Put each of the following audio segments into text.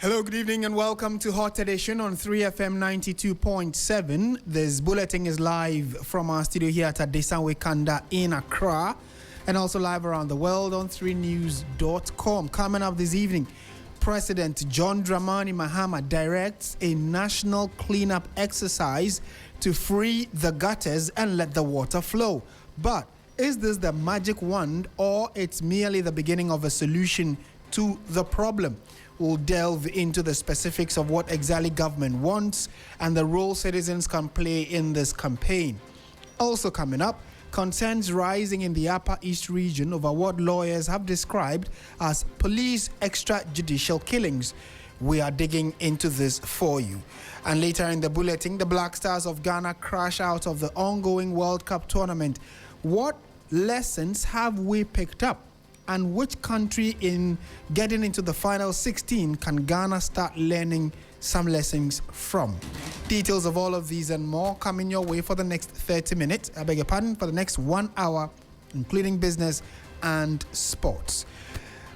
Hello, good evening and welcome to HotEdition on 3FM 92.7. This bulletin is live from our studio here at Adesanwe Kanda in Accra and also live around the world on 3news.com. Coming up this evening, President John Dramani Mahama directs a national cleanup exercise to free the gutters and let the water flow. But is this the magic wand or it's merely the beginning of a solution to the problem? We'll delve into the specifics of what exactly government wants and the role citizens can play in this campaign. Also coming up, concerns rising in the Upper East region over what lawyers have described as police extrajudicial killings. We are digging into this for you. And later in the bulletin, the Black Stars of Ghana crash out of the ongoing World Cup tournament. What lessons have we picked up? And which country in getting into the final 16 can Ghana start learning some lessons from? Details of all of these and more coming your way for the next 30 minutes. I beg your pardon, for the next 1 hour, including business and sports.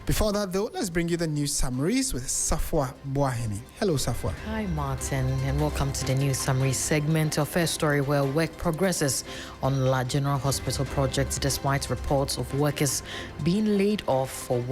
Before that, though, let's bring you the news summaries with Safwa Boaheni. Hello, Safwa. Hi, Martin, and welcome to the news summary segment. Our first story, where work progresses on La General Hospital project despite reports of workers being laid off for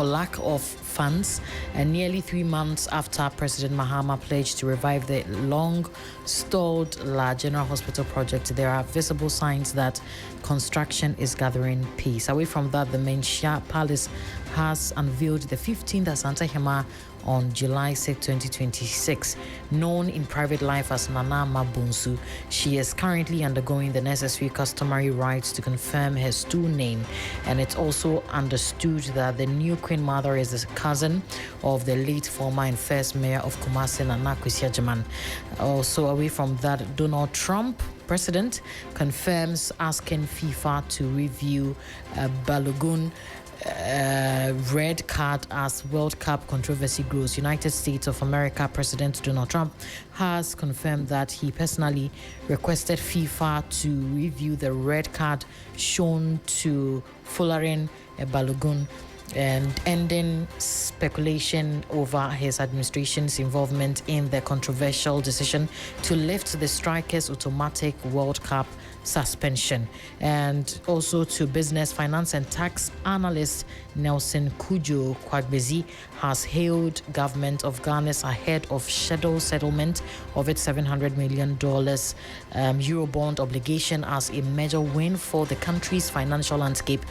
lack of funds, and nearly 3 months after President Mahama pledged to revive the long-stalled La General Hospital project, there are visible signs that construction is gathering pace. Away from that, the Menchia Palace has unveiled the 15th Asante Hema on July 6, 2026. Known in private life as Nana Mabunsu, she is currently undergoing the necessary customary rites to confirm her stool name, and it's also understood that the new Queen Mother is the cousin of the late former and first mayor of Kumasi, Nana Kwesi Agyeman. Also away from that, Donald Trump, president, confirms asking FIFA to review Balogun red card as World Cup controversy grows. United States of America President Donald Trump has confirmed that he personally requested FIFA to review the red card shown to Folarin Balogun and ending speculation over his administration's involvement in the controversial decision to lift the strikers' automatic World Cup suspension. And also to business, finance and tax analyst Nelson Kujo Kwagbezi has hailed government of Ghana's ahead of schedule settlement of its $700 million Eurobond obligation as a major win for the country's financial landscape,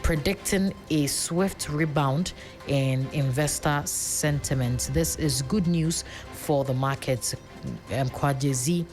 predicting a swift rebound in investor sentiment. This is good news for the markets, Kwagbezi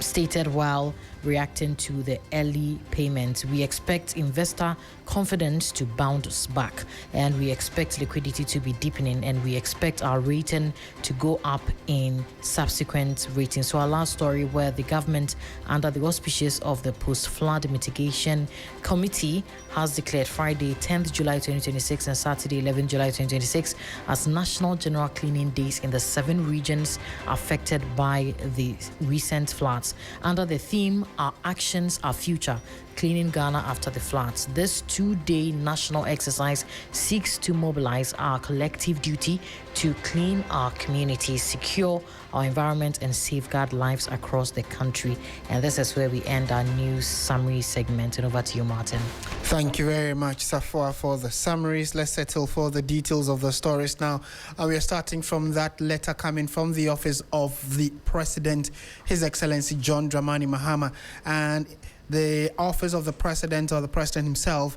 stated while reacting to the early payment. We expect investor confidence to bounce back, and we expect liquidity to be deepening, and we expect our rating to go up in subsequent ratings. So our last story, where the government, under the auspices of the Post-Flood Mitigation Committee, has declared Friday 10th July 2026 and Saturday 11th July 2026 as National General Cleaning Days in the 7 regions affected by the recent floods. Under the theme, Our Actions, Our Future, Cleaning Ghana After the Floods, this 2-day national exercise seeks to mobilize our collective duty to clean our communities, secure our environment, and safeguard lives across the country. And this is where we end our news summary segment. And over to you, Martin. Thank you very much, Safwa, for the summaries. Let's settle for the details of the stories now. We are starting from that letter coming from the office of the President, His Excellency John Dramani Mahama. And the office of the President, or the President himself,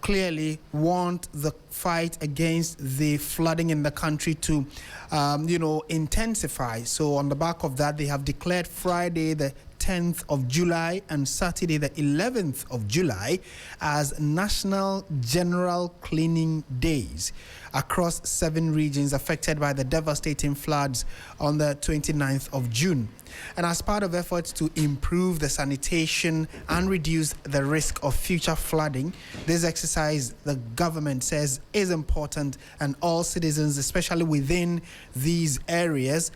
clearly want the fight against the flooding in the country to, intensify. So on the back of that, they have declared Friday the 10th of July and Saturday the 11th of July as National General Cleaning Days across 7 regions affected by the devastating floods on the 29th of June. And as part of efforts to improve the sanitation and reduce the risk of future flooding, this exercise, the government says, is important, and all citizens, especially within these areas,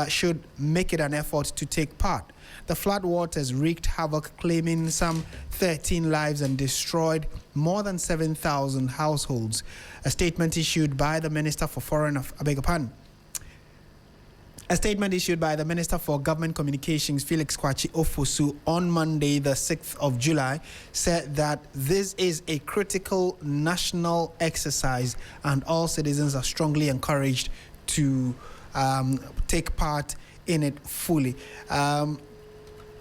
should make it an effort to take part. The floodwaters wreaked havoc, claiming some 13 lives and destroyed more than 7,000 households. A statement issued by the Minister for A statement issued by the Minister for Government Communications, Felix Kwakye Ofosu, on Monday, the 6th of July, said that this is a critical national exercise and all citizens are strongly encouraged to take part in it fully.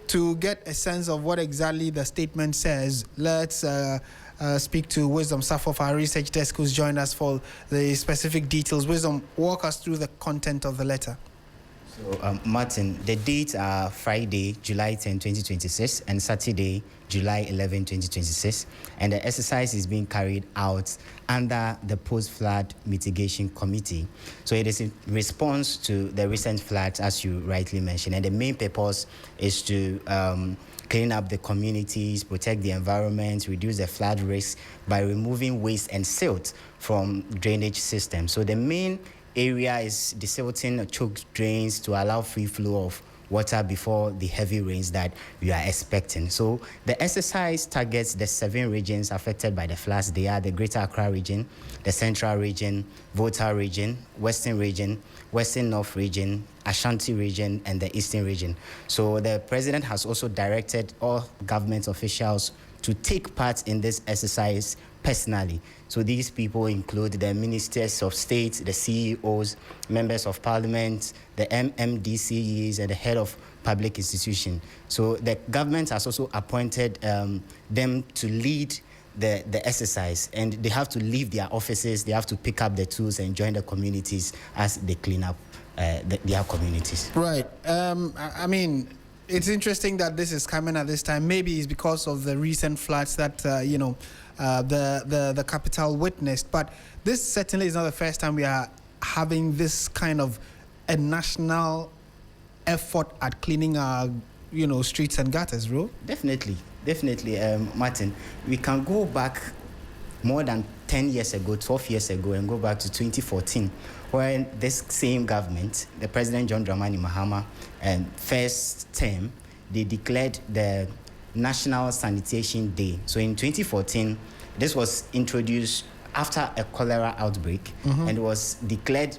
To get a sense of what exactly the statement says, let's speak to Wisdom Safo of our research desk, who's joined us for the specific details. Wisdom, walk us through the content of the letter. So, Martin, the dates are Friday, July 10, 2026, and Saturday, July 11, 2026. And the exercise is being carried out under the Post-Flood Mitigation Committee. So it is in response to the recent floods, as you rightly mentioned. And the main purpose is to clean up the communities, protect the environment, reduce the flood risk by removing waste and silt from drainage systems. So the main area is desilting choked drains to allow free flow of water before the heavy rains that we are expecting. So the exercise targets the 7 regions affected by the floods. They are the Greater Accra region, the Central region, Volta region, Western region, Western North region, Ashanti region, and the Eastern region. So the President has also directed all government officials to take part in this exercise personally. So these people include the ministers of state, the CEOs, members of parliament, the MMDCEs, and the head of public institution. So the government has also appointed them to lead the exercise, and they have to leave their offices, they have to pick up the tools and join the communities as they clean up their communities. Right. I mean, it's interesting that this is coming at this time. Maybe it's because of the recent floods that, the capital witnessed. But this certainly is not the first time we are having this kind of a national effort at cleaning our, streets and gutters, bro. Definitely, Martin. We can go back more than 10 years ago, 12 years ago, and go back to 2014, when this same government, the President John Dramani Mahama, first term, they declared the National Sanitation Day. So in 2014, this was introduced after a cholera outbreak, and was declared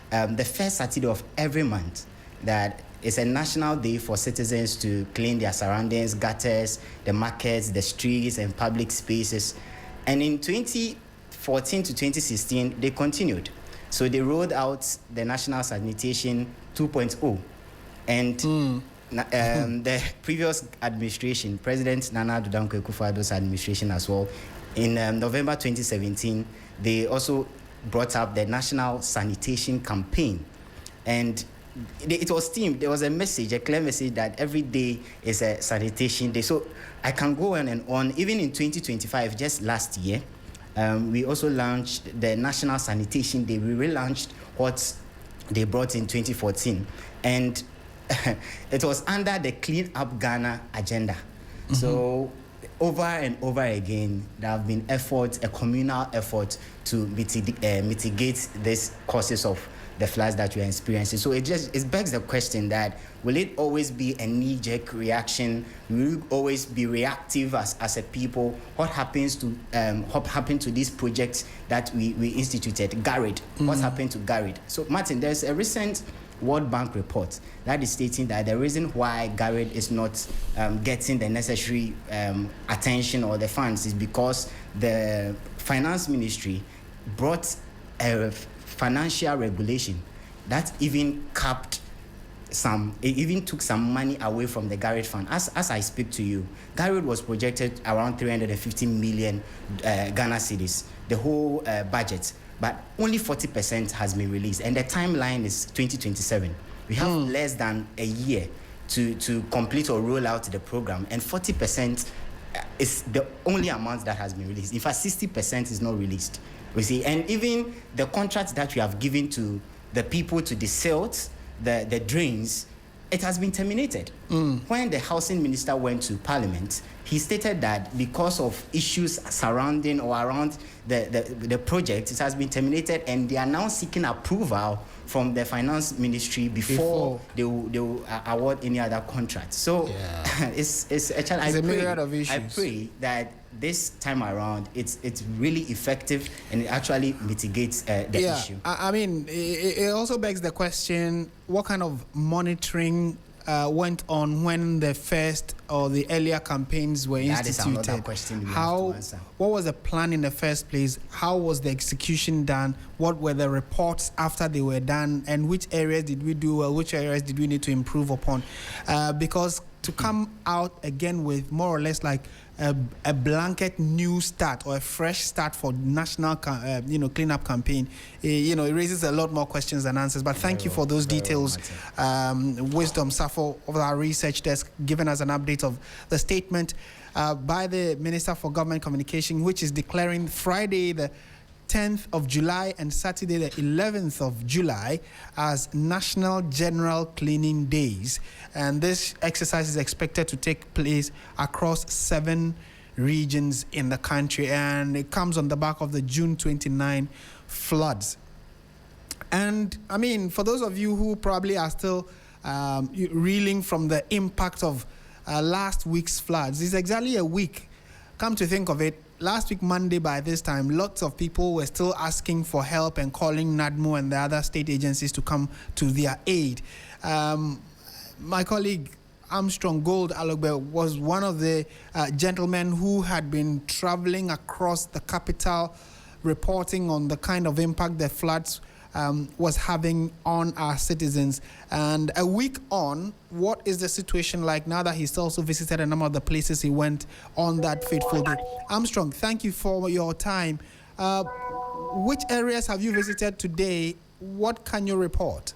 the first Saturday of every month, that it's a national day for citizens to clean their surroundings, gutters, the markets, the streets, and public spaces. And in 2014 to 2016, they continued. So they rolled out the National Sanitation 2.0. And the previous administration, President Nana Addo Dankwa Akufo-Addo's administration as well, in November 2017, they also brought up the National Sanitation Campaign. And it was themed. There was a message, a clear message that every day is a sanitation day. So I can go on and on. Even in 2025, just last year, we also launched the National Sanitation Day. We relaunched what they brought in 2014. And it was under the Clean Up Ghana agenda. So over and over again, there have been efforts, a communal effort to mitigate these causes of the floods that we are experiencing. So it begs the question that, will it always be a knee-jerk reaction? Will we always be reactive as a people? What happened to these projects that we instituted? GARID. What's happened to GARID? So Martin, there's a recent World Bank report that is stating that the reason why GARID is not getting the necessary attention or the funds is because the finance ministry brought a financial regulation that even capped it even took some money away from the GARID fund. As I speak to you, GARID was projected around 350 million Ghana cedis, the whole budget, but only 40% has been released, and the timeline is 2027. We have less than a year to complete or roll out the program, and 40% is the only amount that has been released. In fact, 60% is not released. You see, and even the contracts that we have given to the people to the silt, the drains, it has been terminated. When the housing minister went to parliament, he stated that because of issues surrounding or around the project, it has been terminated, and they are now seeking approval from the finance ministry before they will award any other contract. So it's a challenge. It's a myriad of issues. I pray that this time around it's really effective and it actually mitigates the issue. I mean, it also begs the question: what kind of monitoring went on when the first or the earlier campaigns were instituted? That is another question we have to answer. What was the plan in the first place? How was the execution done? What were the reports after they were done? And which areas did we do well? Which areas did we need to improve upon? Because to come out again with more or less like a blanket new start or a fresh start for national cleanup campaign, it raises a lot more questions than answers. But thank you for those details. Wisdom Safo of our research desk giving us an update of the statement by the Minister for Government Communication, which is declaring Friday the 10th of July and Saturday the 11th of July as National General Cleaning Days. And this exercise is expected to take place across 7 regions in the country, and it comes on the back of the June 29 floods. And I mean, for those of you who probably are still reeling from the impact of last week's floods, it's exactly a week. Come to think of it, last week, Monday, by this time, lots of people were still asking for help and calling NADMO and the other state agencies to come to their aid. My colleague Armstrong Gold Alogbe was one of the gentlemen who had been traveling across the capital, reporting on the kind of impact the floods was having on our citizens. And a week on, what is the situation like now that he's also visited a number of the places he went on that fateful day? Armstrong, thank you for your time. Which areas have you visited today? What can you report?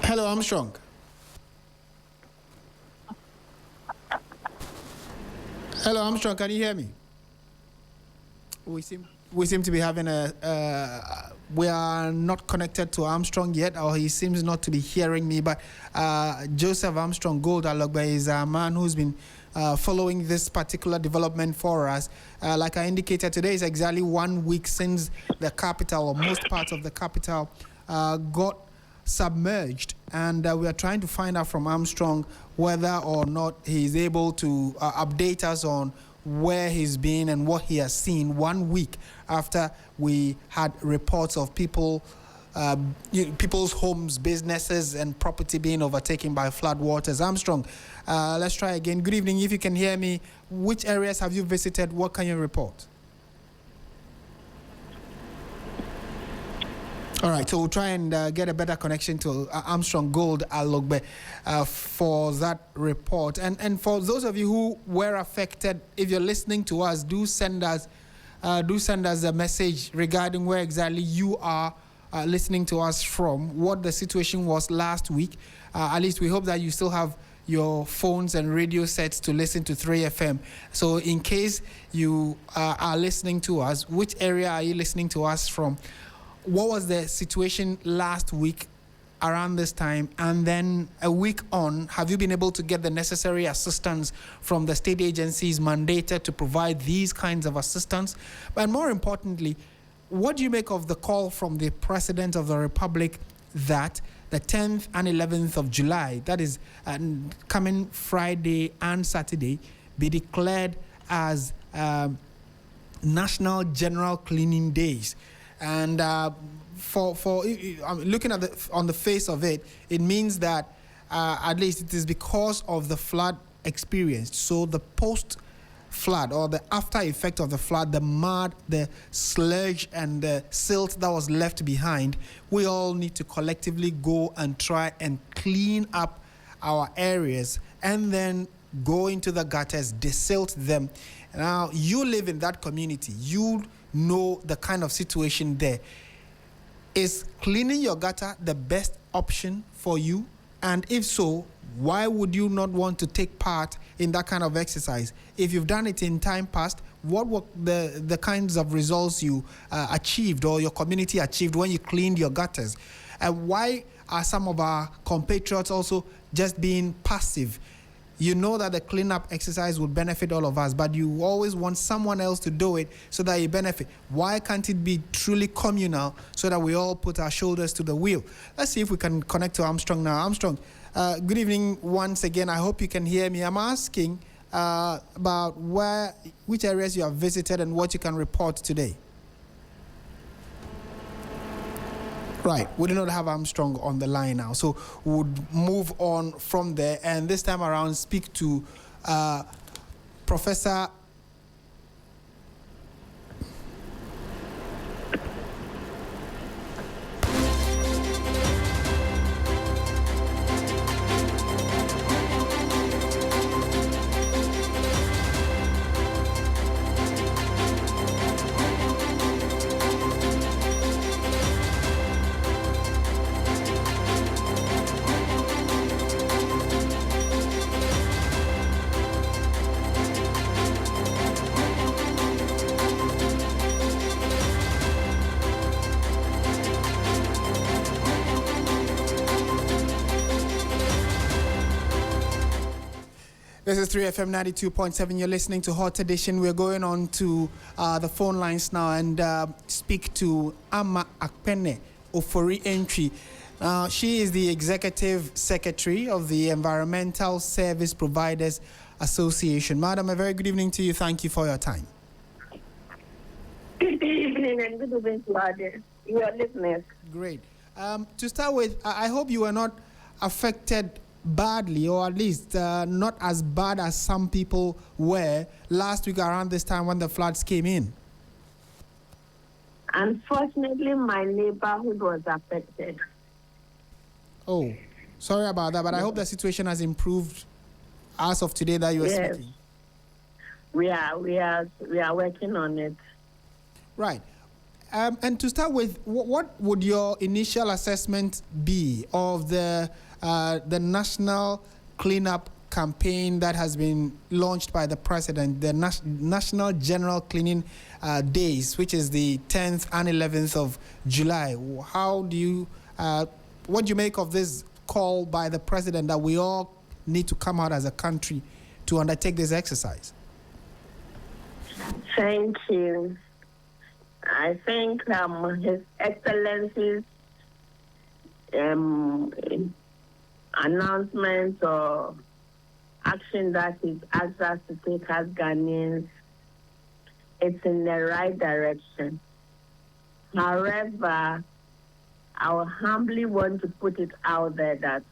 Hello, Armstrong. Hello, Armstrong, can you hear me? We seem to be having we are not connected to Armstrong yet, or he seems not to be hearing me. But Joseph Armstrong Gold Alogbe is a man who's been following this particular development for us. Like I indicated, today is exactly 1 week since the capital, or most parts of the capital, got submerged, and we are trying to find out from Armstrong whether or not he's able to update us on where he's been and what he has seen 1 week after we had reports of people's homes, businesses, and property being overtaken by flood waters. Armstrong, let's try again. Good evening. If you can hear me, which areas have you visited? What can you report? All right, so we'll try and get a better connection to Armstrong Gold Alogbe for that report. And for those of you who were affected, if you're listening to us, do send us a message regarding where exactly you are listening to us from, what the situation was last week. At least we hope that you still have your phones and radio sets to listen to 3FM. So in case you are listening to us, which area are you listening to us from? What was the situation last week around this time? And then a week on, have you been able to get the necessary assistance from the state agencies mandated to provide these kinds of assistance? But more importantly, what do you make of the call from the President of the Republic that the 10th and 11th of July, that is coming Friday and Saturday, be declared as National General Cleaning Days? And for looking at on the face of it, it means that at least it is because of the flood experienced. So the post-flood or the after effect of the flood, the mud, the sludge, and the silt that was left behind, we all need to collectively go and try and clean up our areas and then go into the gutters, desilt them. Now, you live in that community. You know the kind of situation there. Is cleaning your gutter the best option for you? And if so, why would you not want to take part in that kind of exercise? If you've done it in time past, what were the kinds of results you achieved or your community achieved when you cleaned your gutters? And why are some of our compatriots also just being passive? You know that the cleanup exercise would benefit all of us, but you always want someone else to do it so that you benefit. Why can't it be truly communal so that we all put our shoulders to the wheel? Let's see if we can connect to Armstrong now. Armstrong, good evening once again. I hope you can hear me. I'm asking about which areas you have visited and what you can report today. Right, we do not have Armstrong on the line now, so we'll move on from there and this time around speak to Professor This is 3FM 92.7. You're listening to Hot Edition. We're going on to the phone lines now and speak to Amma Akpene Ofori Entry. She is the Executive Secretary of the Environmental Service Providers Association. Madam, a very good evening to you. Thank you for your time. Good evening and good evening to your listeners. Great. To start with, I hope you were not affected badly, or at least not as bad as some people were last week around this time when the floods came in. Unfortunately, my neighborhood was affected. Oh, sorry about that, but I hope the situation has improved as of today that you are speaking. We are working on it. Right. And to start with, what would your initial assessment be of the national cleanup campaign that has been launched by the president, the National General Cleaning Days, which is the 10th and 11th of July? What do you make of this call by the president that we all need to come out as a country to undertake this exercise? Thank you. I think His Excellency's announcement or action that he's asked us to take as Ghanaians, it's in the right direction. However, I will humbly want to put it out there that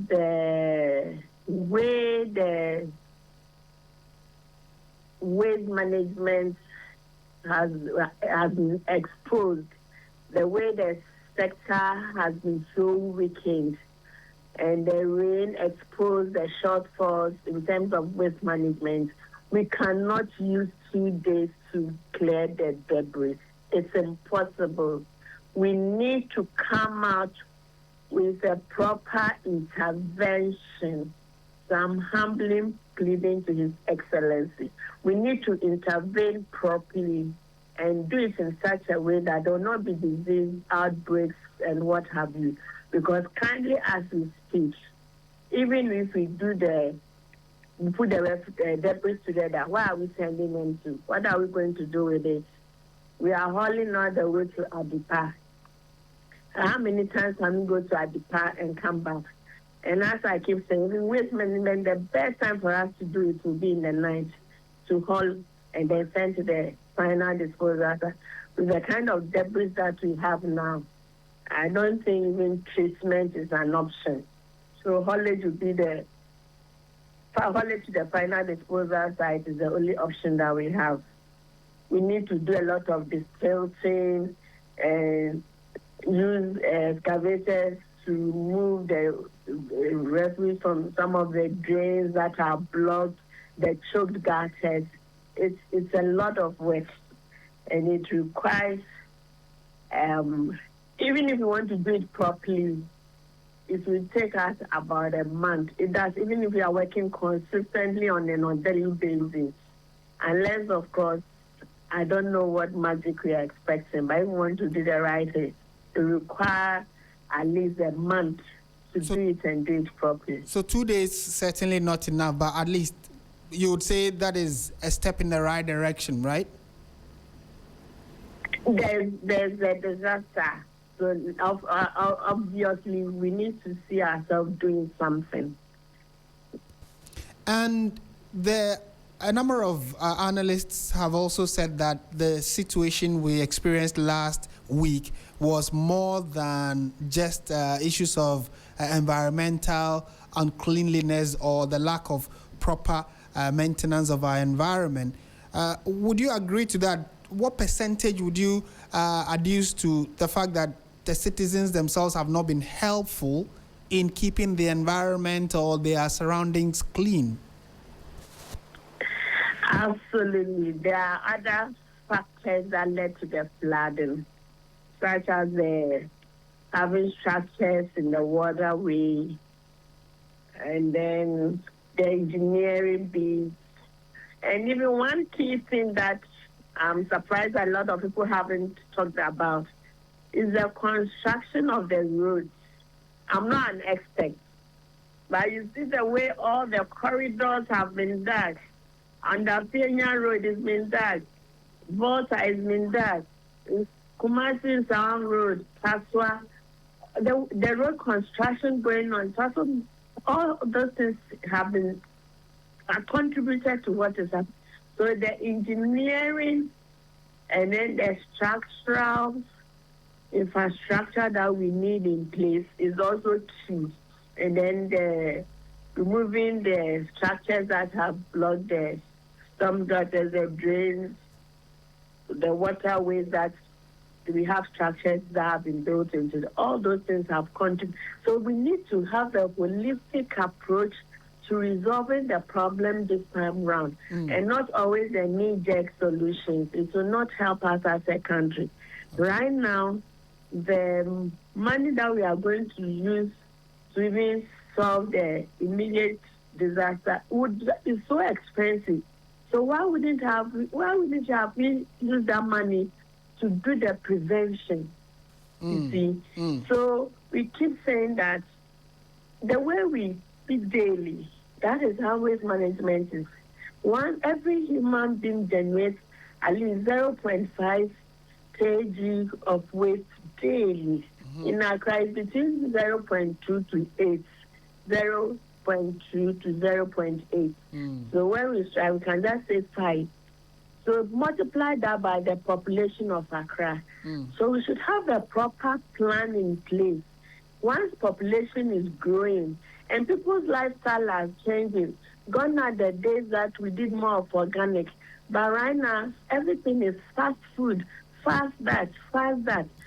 the way the waste management has been exposed, the way the sector has been so weakened, and the rain exposed the shortfalls in terms of waste management, we cannot use 2 days to clear the debris. It's impossible. We need to come out with a proper intervention. So I'm humbly pleading to His Excellency. We need to intervene properly and do it in such a way that there will not be disease outbreaks and what have you. Because currently, as we speak, even if we put the debris together, where are we sending them to? What are we going to do with it? We are hauling all the way to Adipa. How many times can we go to Adipa and come back? And as I keep saying, in waste management, the best time for us to do it will be in the night, to haul and then send to the final disposal. With the kind of debris that we have now, I don't think even treatment is an option. So haulage would be haulage to the final disposal site is the only option that we have. We need to do a lot of distilting and use excavators to move the refuse from some of the drains that are blocked, the choked gutters. It's a lot of work, and it requires, even if you want to do it properly, it will take us about a month. It does, even if we are working consistently on a daily basis. Unless, of course, I don't know what magic we are expecting, but if we want to do the right thing, it require at least a month to do it and do it properly. So 2 days certainly not enough, but at least you would say that is a step in the right direction, right? There's a disaster. So obviously we need to see ourselves doing something. And a number of analysts have also said that the situation we experienced last week was more than just issues of environmental uncleanliness or the lack of proper maintenance of our environment. Would you agree to that? What percentage would you adduce to the fact that the citizens themselves have not been helpful in keeping the environment or their surroundings clean? Absolutely. There are other factors that led to the flooding, such as having structures in the waterway, and then the engineering bits. And even one key thing that I'm surprised a lot of people haven't talked about is the construction of the roads. I'm not an expert, but you see the way all the corridors have been dug. Under Pioneer Road has been dug. Volta has been dug. Kumasi Sound Road, Kaswa, the road construction going on. So all those things have been contributed to what is happening. So the engineering and then the structural infrastructure that we need in place is also key. And then the removing the structures that have blocked the storm gutters, the drains, the waterways that we have structures that have been built into. All those things have contributed. So we need to have a holistic approach to resolving the problem this time round, and not always the knee-jerk solutions. It will not help us as a country. Right now, the money that we are going to use to even solve the immediate disaster is so expensive. So why wouldn't we use that money to do the prevention? You see, so we keep saying that the way we speak daily, that is how waste management is. Every human being generates at least 0.5 kg of waste daily. In Accra, it's between 0.2 to 8, 0.2 to 0.8. So when we strive, we can just say 5. So multiply that by the population of Accra. So we should have a proper plan in place. Once population is growing and people's lifestyle are changing, gone are the days that we did more of organic. But right now, everything is fast food, fast that.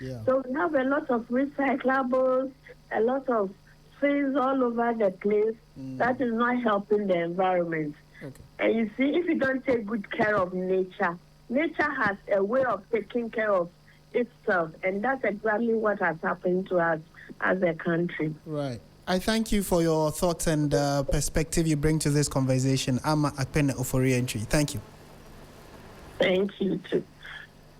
Yeah. So we have a lot of recyclables, a lot of things all over the place that is not helping the environment. Okay. And you see, if you don't take good care of nature, nature has a way of taking care of itself, and that's exactly what has happened to us as a country. Right. I thank you for your thoughts and perspective you bring to this conversation. Ama Akpene Ofori-Entry. Thank you. Thank you too.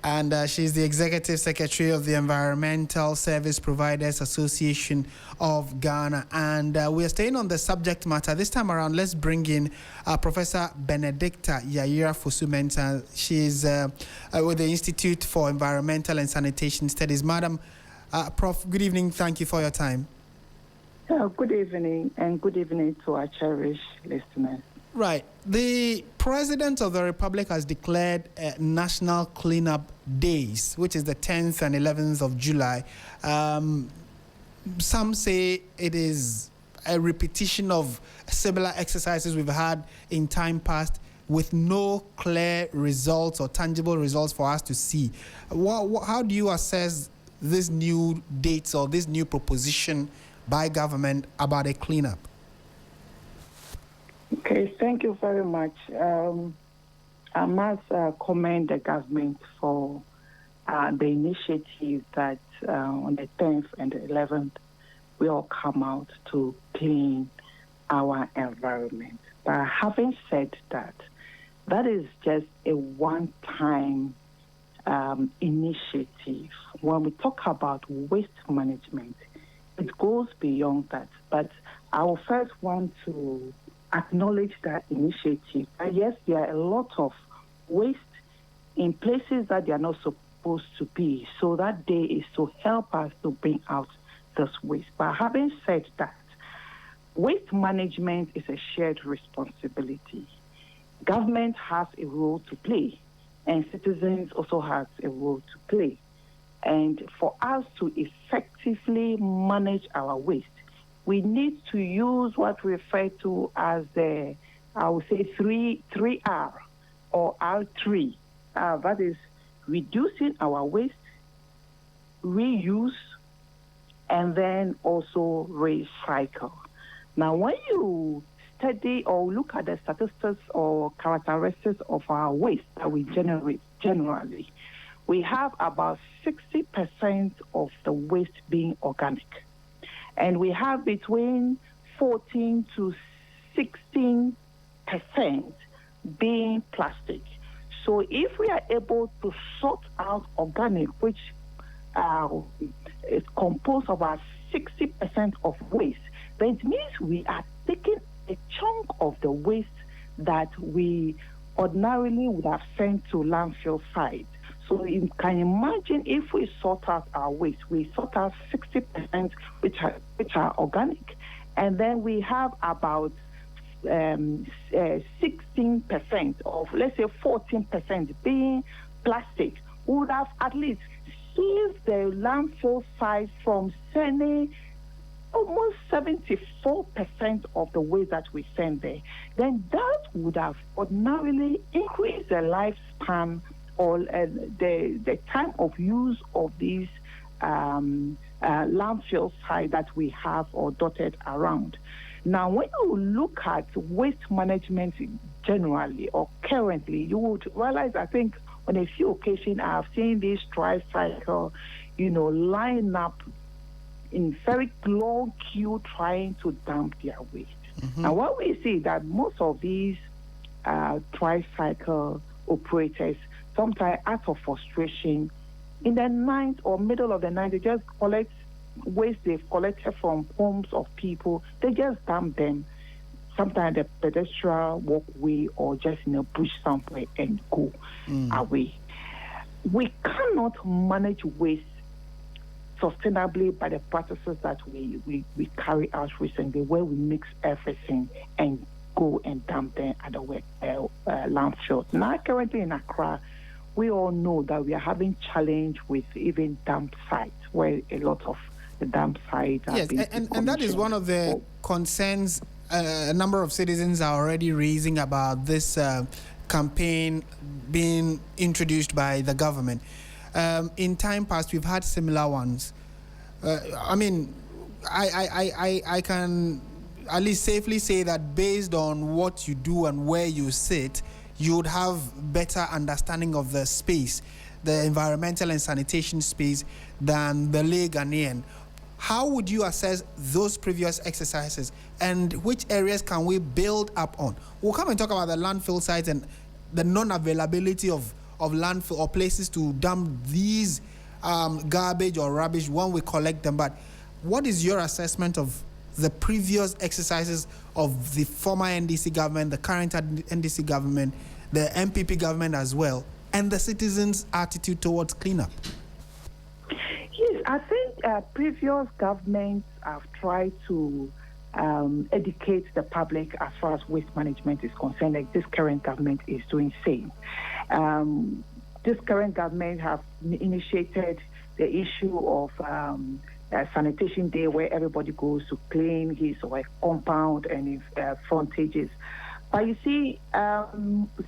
And she's the Executive Secretary of the Environmental Service Providers Association of Ghana. And we are staying on the subject matter. This time around, let's bring in Professor Benedicta Yaira Fosu-Mensah. She's with the Institute for Environmental and Sanitation Studies. Madam, Prof, good evening. Thank you for your time. Good evening, and good evening to our cherished listeners. Right. The President of the Republic has declared National Cleanup Days, which is the 10th and 11th of July. Some say it is a repetition of similar exercises we've had in time past with no clear results or tangible results for us to see. How do you assess this new dates or this new proposition by government about a cleanup? Okay, thank you very much. I must commend the government for the initiative that on the 10th and the 11th we all come out to clean our environment. But having said that, that is just a one-time initiative. When we talk about waste management, it goes beyond that. But I will first want to acknowledge that initiative. Yes, there are a lot of waste in places that they are not supposed to be. So that day is to help us to bring out this waste. But having said that, waste management is a shared responsibility. Government has a role to play, and citizens also have a role to play. And for us to effectively manage our waste, we need to use what we refer to as the, I would say, 3R or R3. That is reducing our waste, reuse, and then also recycle. Now, when you study or look at the statistics or characteristics of our waste that we generate generally, we have about 60% of the waste being organic. And we have between 14 to 16% being plastic. So if we are able to sort out organic, which is composed of about 60% of waste, then it means we are taking a chunk of the waste that we ordinarily would have sent to landfill sites. So you can imagine if we sort out our waste, we sort out 60% which are organic, and then we have about 16% of, let's say 14% being plastic. We would have at least saved the landfill sites from sending almost 74% of the waste that we send there. Then that would have ordinarily increased the lifespan or the time of use of these landfill sites that we have or dotted around. Now, when you look at waste management generally or currently, you would realize, I think, on a few occasions, I have seen this tricycle, line up in very long queue trying to dump their waste. Mm-hmm. And what we see that most of these tricycle operators, sometimes out of frustration, in the night or middle of the night, they just collect waste they've collected from homes of people. They just dump them, sometimes the pedestrian walkway or just in a bush somewhere and go away. We cannot manage waste sustainably by the practices that we carry out recently, where we mix everything and go and dump them at the landfills. Now, currently in Accra, we all know that we are having challenge with even dump sites, where a lot of the dump sites are being and that is one of the concerns a number of citizens are already raising about this campaign being introduced by the government. In time past, we've had similar ones. I can at least safely say that based on what you do and where you sit, you would have better understanding of the space, the environmental and sanitation space, than the lay Ghanaian. How would you assess those previous exercises, and which areas can we build up on? We'll come and talk about the landfill sites and the non-availability of landfill or places to dump these garbage or rubbish when we collect them. But what is your assessment of the previous exercises of the former NDC government, the current NDC government, the MPP government as well, and the citizens' attitude towards cleanup? Yes, I think previous governments have tried to educate the public as far as waste management is concerned, like this current government is doing same. This current government have initiated the issue of sanitation day, where everybody goes to clean his or her compound and his frontages. But you see,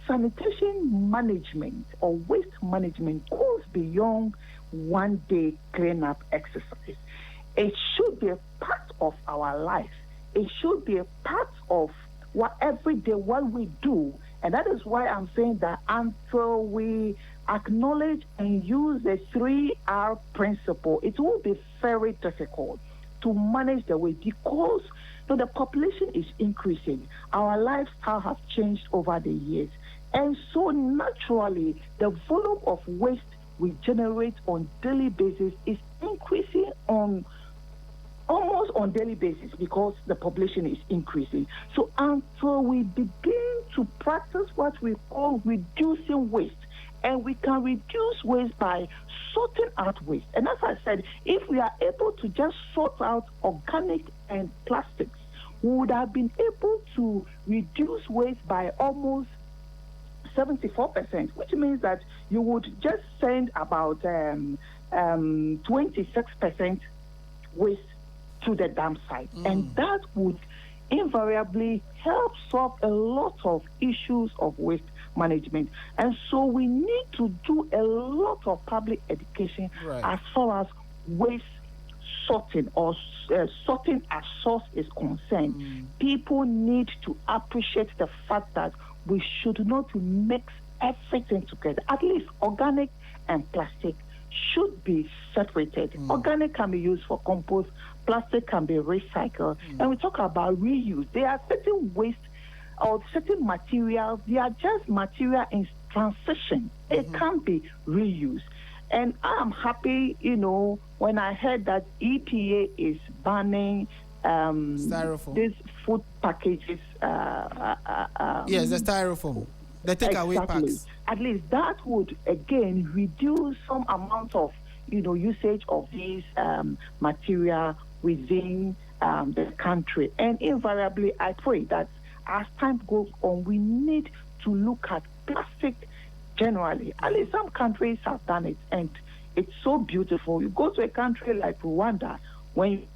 sanitation management or waste management goes beyond one day cleanup exercise. It should be a part of our life. It should be a part of what every day what we do. And that is why I'm saying that until we acknowledge and use the 3R principle, it will be very difficult to manage the waste because the population is increasing. Our lifestyle has changed over the years. And so naturally, the volume of waste we generate on daily basis is increasing almost on daily basis because the population is increasing. So until we begin to practice what we call reducing waste, and we can reduce waste by sorting out waste. And as I said, if we are able to just sort out organic and plastics, we would have been able to reduce waste by almost 74%, which means that you would just send about 26% waste to the dump site. And that would invariably help solve a lot of issues of waste management. And so we need to do a lot of public education as far as waste sorting or sorting as source is concerned. People need to appreciate the fact that we should not mix everything together. At least organic and plastic should be separated. Organic can be used for compost, plastic can be recycled. And we talk about reuse. There are certain waste or certain materials, they are just material in transition. It can be reused. And I'm happy, when I heard that EPA is banning styrofoam. These food packages. Yes, the styrofoam. The takeaway packs. At least that would, again, reduce some amount of, usage of these material within the country. And invariably, I pray that as time goes on, we need to look at plastic generally. At least some countries have done it, and it's so beautiful. You go to a country like Rwanda, when you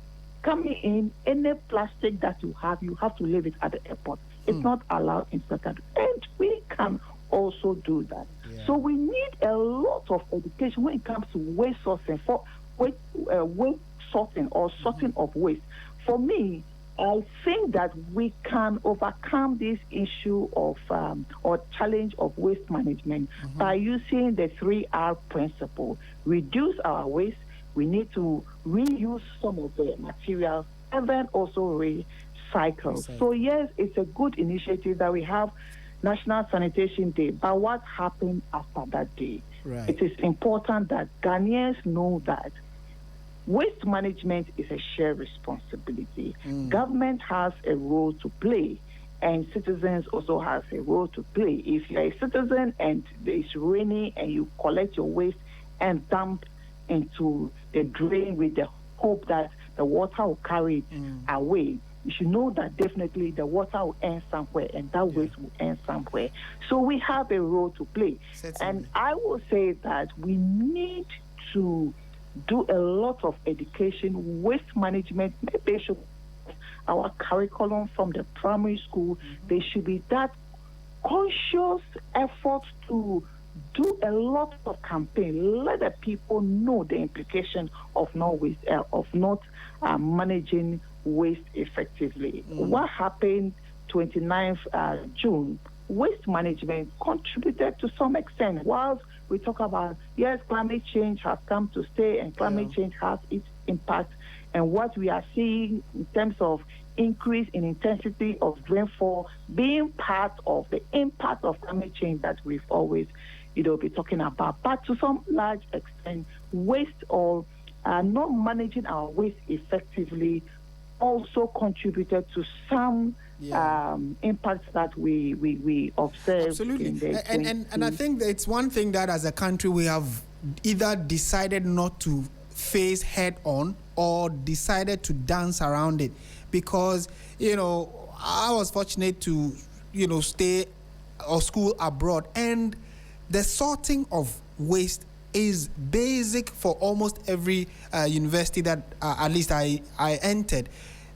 come in, any plastic that you have to leave it at the airport. It's not allowed in the country. And we can also do that. Yeah. So we need a lot of education when it comes to waste sorting, waste sorting or sorting of waste. For me, I think that we can overcome this issue of or challenge of waste management by using the 3R principle. Reduce our waste. We need to reuse some of the materials and then also recycle. So yes, it's a good initiative that we have National Sanitation Day. But what happened after that day? Right. It is important that Ghanaians know that waste management is a shared responsibility. Government has a role to play, and citizens also have a role to play. If you're a citizen and it's raining and you collect your waste and dump into the drain with the hope that the water will carry it away, you should know that definitely the water will end somewhere and that waste will end somewhere. So we have a role to play. And I will say that we need to do a lot of education, waste management. Maybe should our curriculum from the primary school. There should be that conscious effort to do a lot of campaign. Let the people know the implication of not managing waste effectively. What happened 29th June? Waste management contributed to some extent. Whilst we talk about, yes, climate change has come to stay and climate change has its impact, and what we are seeing in terms of increase in intensity of rainfall being part of the impact of climate change that we've always be talking about. But to some large extent, waste or not managing our waste effectively also contributed to some impacts that we observe. Absolutely. And I think that it's one thing that as a country we have either decided not to face head on or decided to dance around it, because I was fortunate to stay or school abroad, and the sorting of waste is basic for almost every university that at least I entered.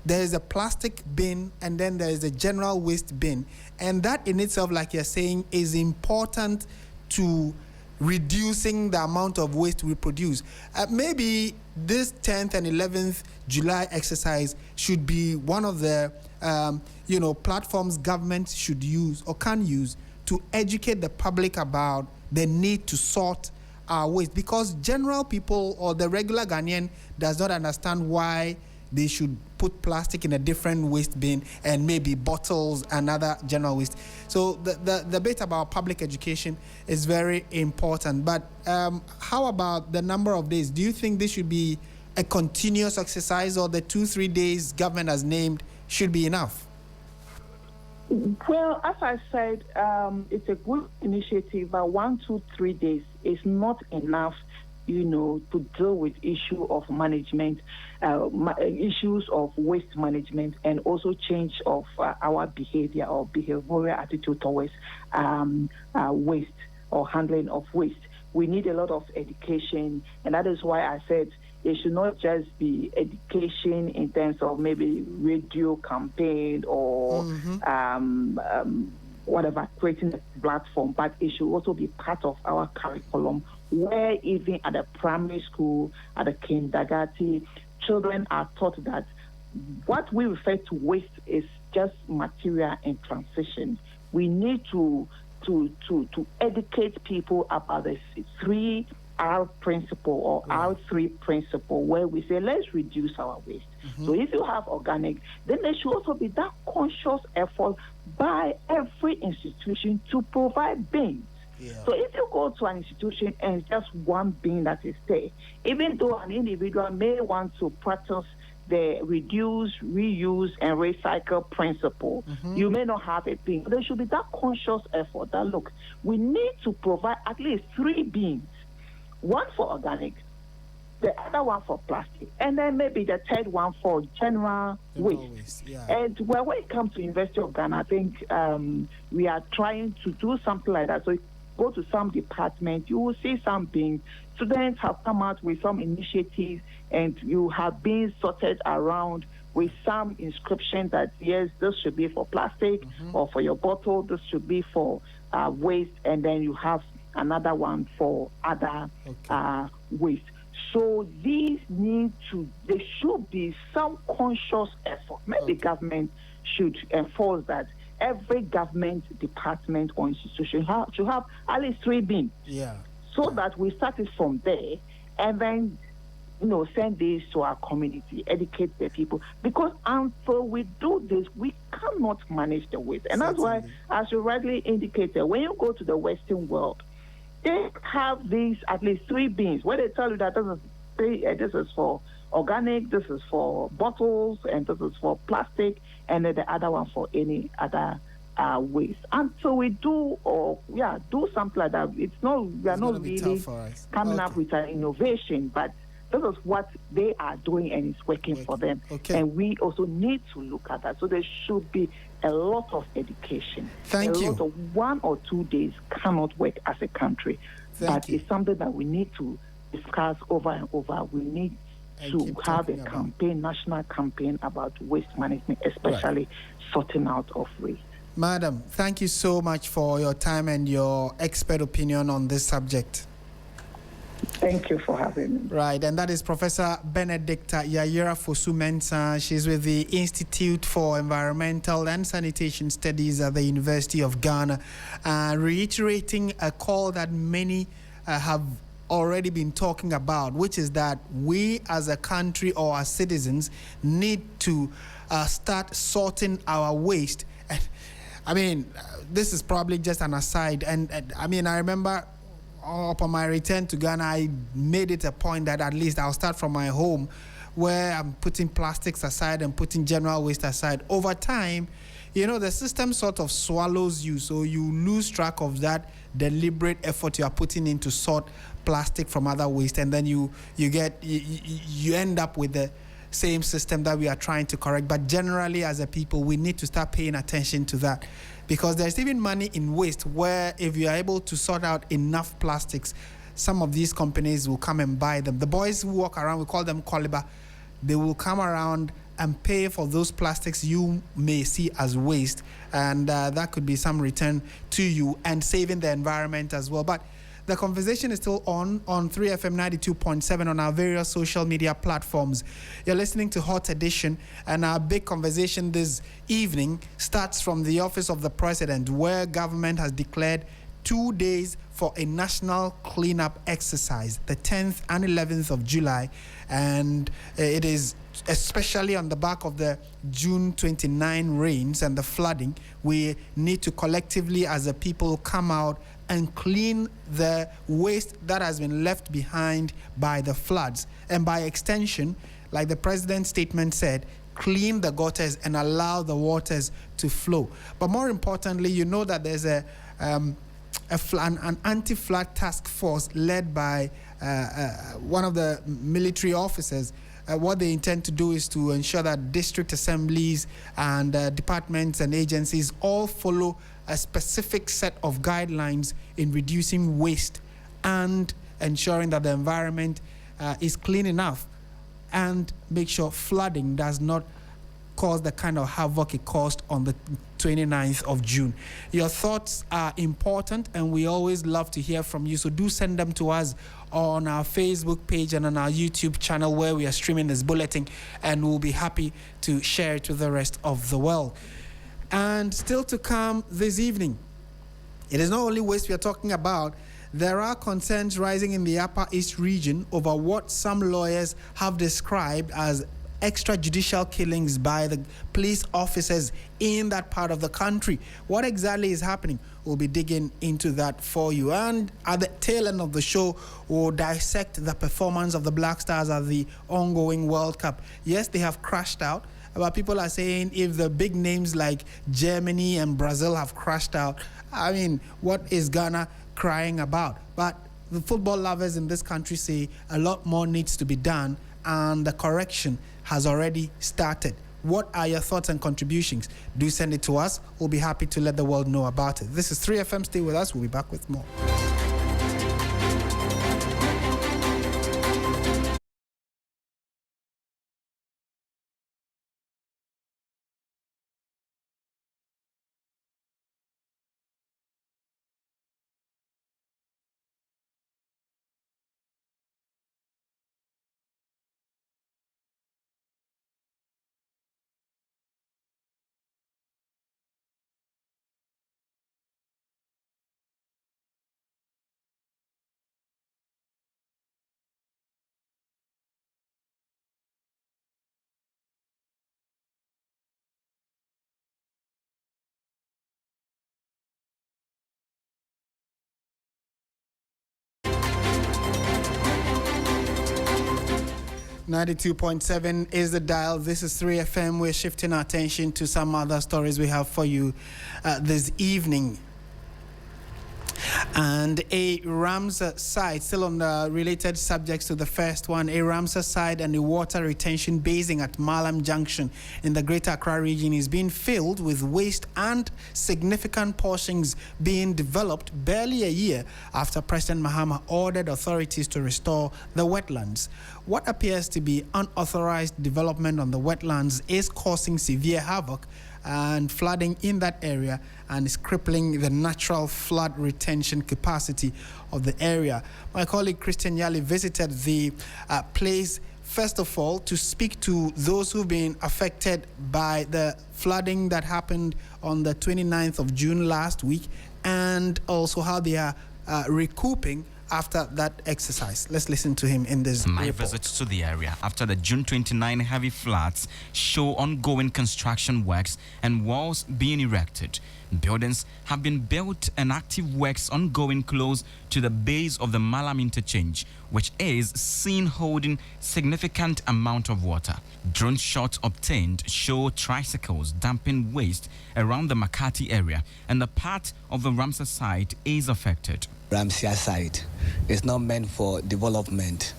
There is a plastic bin, and then there is a general waste bin. And that in itself, like you're saying, is important to reducing the amount of waste we produce. Maybe this 10th and 11th July exercise should be one of the platforms government should use or can use to educate the public about the need to sort our waste, because general people or the regular Ghanaian does not understand why they should put plastic in a different waste bin and maybe bottles and other general waste. So the bit about public education is very important. But how about the number of days? Do you think this should be a continuous exercise, or the 2-3 days government has named should be enough? Well, as I said, it's a good initiative, but 1, 2, 3 days is not enough, to deal with issue of management, issues of waste management, and also change of our behavior or behavioral attitude towards waste or handling of waste. We need a lot of education, and that is why I said it should not just be education in terms of maybe radio campaign or whatever, creating a platform, but it should also be part of our curriculum, where even at the primary school, at the kindergarten, children are taught that what we refer to waste is just material in transition. We need to educate people about the 3R principle or R3 principle, where we say, let's reduce our waste. So if you have organic, then there should also be that conscious effort by every institution to provide bins. So if you go to an institution and just one bin that is there, even though an individual may want to practice the reduce, reuse, and recycle principle, you may not have a bin. There should be that conscious effort that, look, we need to provide at least 3 bins, one for organic, the other one for plastic, and then maybe the third one for general waste. And when it comes to University of Ghana, I think we are trying to do something like that. So if you go to some department, you will see some bins. Students have come out with some initiatives, and you have been sorted around with some inscription that, yes, this should be for plastic, or for your bottle, this should be for waste, and then you have another one for other waste. So these there should be some conscious effort. Maybe government should enforce that every government department or institution should have at least 3 bins. So that we start it from there, and then send this to our community, educate the people. Because until we do this, we cannot manage the waste. And that's why, as you rightly indicated, when you go to the Western world, they have these at least 3 bins where they tell you that this is for organic, this is for bottles, and this is for plastic, and then the other one for any other waste. Until we do something like that, we are not really coming up with an innovation, but this is what they are doing, and it's working for them. And we also need to look at that. So there should be a lot of education. A lot of 1 or 2 days cannot work as a country. But it's something that we need to discuss over and over. We need to have a campaign, national campaign about waste management, especially sorting out of waste. Madam, thank you so much for your time and your expert opinion on this subject. Thank you for having me. Right, and that is Professor Benedicta Yayira Fosu-Mensah. She's with the Institute for Environmental and Sanitation Studies at the University of Ghana, reiterating a call that many have already been talking about, which is that we as a country or as citizens need to start sorting our waste. And, I mean, this is probably just an aside, and I mean, I remember upon my return to Ghana, I made it a point that at least I'll start from my home, where I'm putting plastics aside and putting general waste aside. Over time, the system sort of swallows you, so you lose track of that deliberate effort you are putting in to sort plastic from other waste, and then you end up with the same system that we are trying to correct. But generally, as a people, we need to start paying attention to that, because there's even money in waste, where if you are able to sort out enough plastics, some of these companies will come and buy them. The boys who walk around, we call them Koliba, they will come around and pay for those plastics you may see as waste, and that could be some return to you and saving the environment as well. But the conversation is still on 3FM 92.7 on our various social media platforms. You're listening to Hot Edition, and our big conversation this evening starts from the office of the president, where government has declared 2 days for a national cleanup exercise, the 10th and 11th of July, and it is especially on the back of the June 29 rains and the flooding. We need to collectively as a people come out and clean the waste that has been left behind by the floods, and by extension, like the president's statement said, clean the gutters and allow the waters to flow. But more importantly, you know that there's an anti-flood task force led by one of the military officers. What they intend to do is to ensure that district assemblies and departments and agencies all follow a specific set of guidelines in reducing waste and ensuring that the environment is clean enough, and make sure flooding does not cause the kind of havoc it caused on the 29th of June. Your thoughts are important, and we always love to hear from you, so do send them to us on our Facebook page and on our YouTube channel where we are streaming this bulletin, and we'll be happy to share it with the rest of the world. And still to come this evening, it is not only waste we are talking about. There are concerns rising in the Upper East region over what some lawyers have described as extrajudicial killings by the police officers in that part of the country. What exactly is happening? We'll be digging into that for you. And at the tail end of the show, we'll dissect the performance of the Black Stars at the ongoing World Cup. Yes, they have crashed out, but people are saying if the big names like Germany and Brazil have crashed out, I mean, what is Ghana crying about? But the football lovers in this country say a lot more needs to be done, and the correction has already started. What are your thoughts and contributions? Do send it to us. We'll be happy to let the world know about it. This is 3FM. Stay with us. We'll be back with more. .7 is the dial. This is 3FM. We're shifting our attention to some other stories we have for you this evening. And a Ramsar site, still on the related subjects to the first one, a Ramsar site and a water retention basin at Malam Junction in the Greater Accra region is being filled with waste, and significant portions being developed barely a year after President Mahama ordered authorities to restore the wetlands. What appears to be unauthorized development on the wetlands is causing severe havoc and flooding in that area, and is crippling the natural flood retention capacity of the area. My colleague Christian Yali visited the place, first of all, to speak to those who've been affected by the flooding that happened on the 29th of June last week, and also how they are recouping after that exercise. Let's listen to him in this My report. visit to the area after the June 29 heavy floods show ongoing construction works and walls being erected. Buildings have been built and active works ongoing close to the base of the Malam interchange, which is seen holding significant amount of water. Drone shots obtained show tricycles dumping waste around the Makati area, and the part of the Ramsar site is affected. Ramsar site is not meant for development.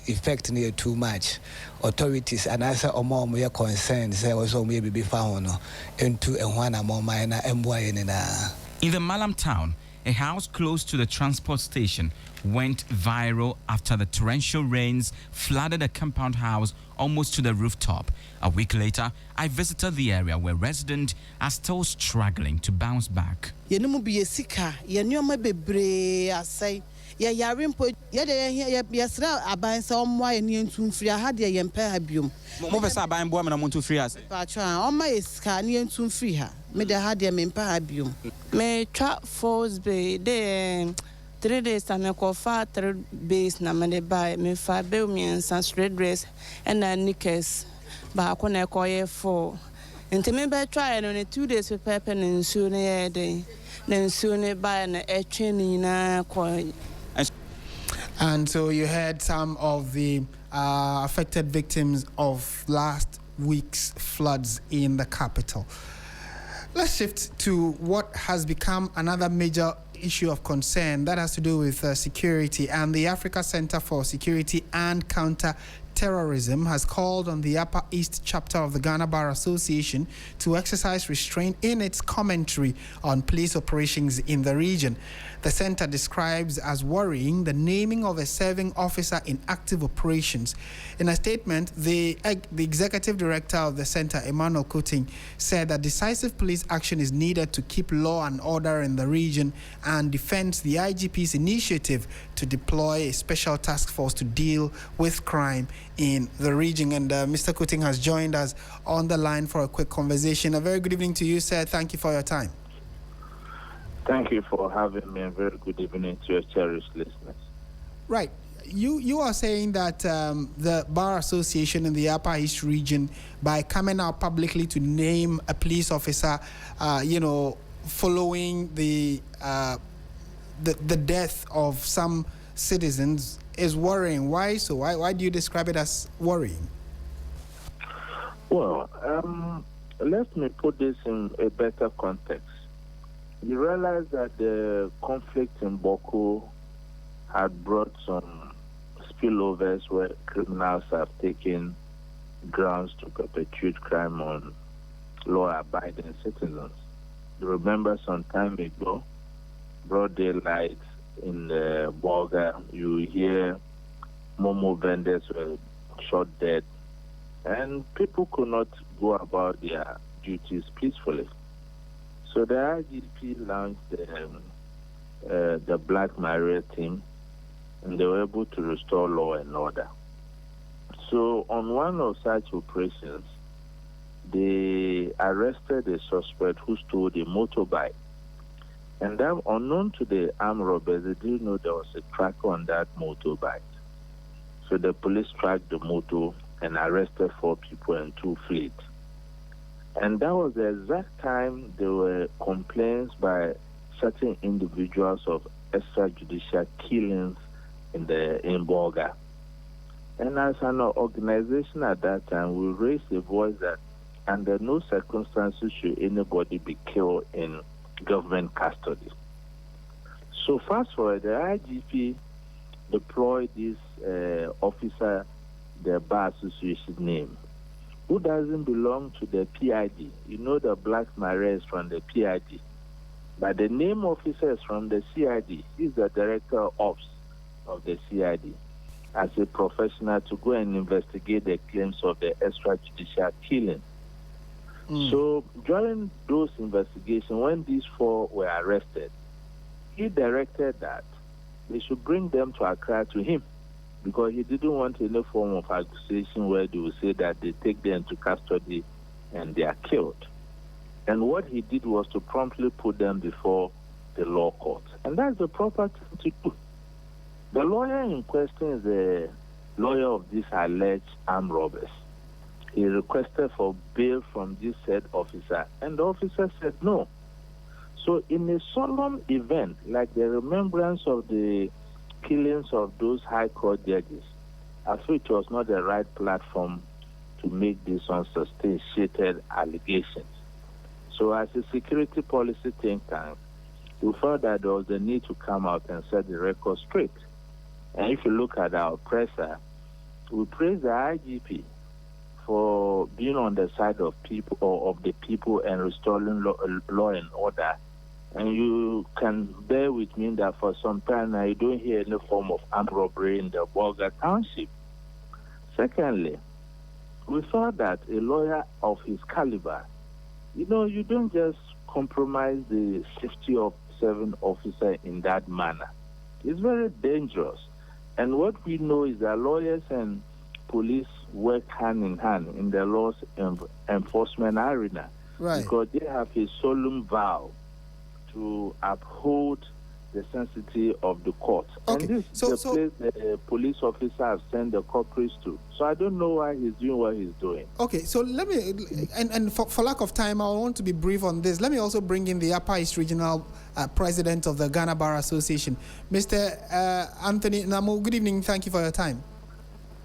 Effect near too much. Authorities and as a more concerned say also maybe be found into a one more minor and In the Malam town, a house close to the transport station went viral after the torrential rains flooded a compound house almost to the rooftop. A week later, I visited the area where residents are still struggling to bounce back. Me de ha de me mpa abium. Me twa Falls Bay de 3 days I me call 3 days na me de buy me fa be me and straight dress and knickers ba ko na ko ye 4 enti me be try no 2 days pe pepe na nsuo na ye de na nsuo ne buy na etwe ni na ko. And so you heard some of the affected victims of last week's floods in the capital. Let's shift to what has become another major issue of concern that has to do with security. And the Africa Center for Security and Counter-Terrorism has called on the Upper East chapter of the Ghana Bar Association to exercise restraint in its commentary on police operations in the region. The center describes as worrying the naming of a serving officer in active operations. In a statement, the executive director of the center, Emmanuel Kuting, said that decisive police action is needed to keep law and order in the region and defends the IGP's initiative to deploy a special task force to deal with crime in the region. And Mr. Kuting has joined us on the line for a quick conversation. A very good evening to you, sir. Thank you for your time. Thank you for having me, and very good evening to your cherished listeners. Right. You are saying that the Bar Association in the Upper East region, by coming out publicly to name a police officer, following the death of some citizens, is worrying. Why so? Why do you describe it as worrying? Well, let me put this in a better context. You realize that the conflict in Boko had brought some spillovers where criminals have taken grounds to perpetrate crime on law-abiding citizens. You remember some time ago, broad daylight in the Bolga, you hear Momo vendors were shot dead, and people could not go about their duties peacefully. So the IGP launched the Black Maria team, and they were able to restore law and order. So on one of such operations, they arrested a suspect who stole a motorbike. And then, unknown to the armed robbers, they didn't know there was a tracker on that motorbike. So the police tracked the motor and arrested 4 people and 2 fled. And that was the exact time there were complaints by certain individuals of extrajudicial killings in Bolga. And as an organization at that time, we raised a voice that under no circumstances should anybody be killed in government custody. So fast forward, the IGP deployed this officer, the Bar Association name, who doesn't belong to the PID. You know, the Black Maria is from the PID. But the name officer is from the CID. He's the director of ops of the CID as a professional to go and investigate the claims of the extrajudicial killing. So during those investigations, when these 4 were arrested, he directed that they should bring them to Accra to him, because he didn't want any form of accusation where they would say that they take them to custody and they are killed. And what he did was to promptly put them before the law court. And that's the proper thing to do. The lawyer in question is the lawyer of these alleged armed robbers. He requested for bail from this said officer, and the officer said no. So in a solemn event, like the remembrance of the killings of those high court judges, I feel it was not the right platform to make these unsubstantiated allegations. So as a security policy think tank, we felt that there was a need to come out and set the record straight. And if you look at our presser, we praise the IGP for being on the side of people or of the people and restoring law and order. And you can bear with me that for some time now you don't hear any form of armed robbery in the Bolga Township. Secondly, we thought that a lawyer of his caliber, you don't just compromise the safety of serving officer in that manner. It's very dangerous. And what we know is that lawyers and police work hand in hand in the laws enforcement arena. Right. Because they have a solemn vow to uphold the sanctity of the court. Okay. And this is the place the police officer has sent the culprits to. So I don't know why he's doing what he's doing. Okay, so let me, and for lack of time, I want to be brief on this. Let me also bring in the Upper East Regional President of the Ghana Bar Association, Mr. Anthony Namu. Good evening. Thank you for your time.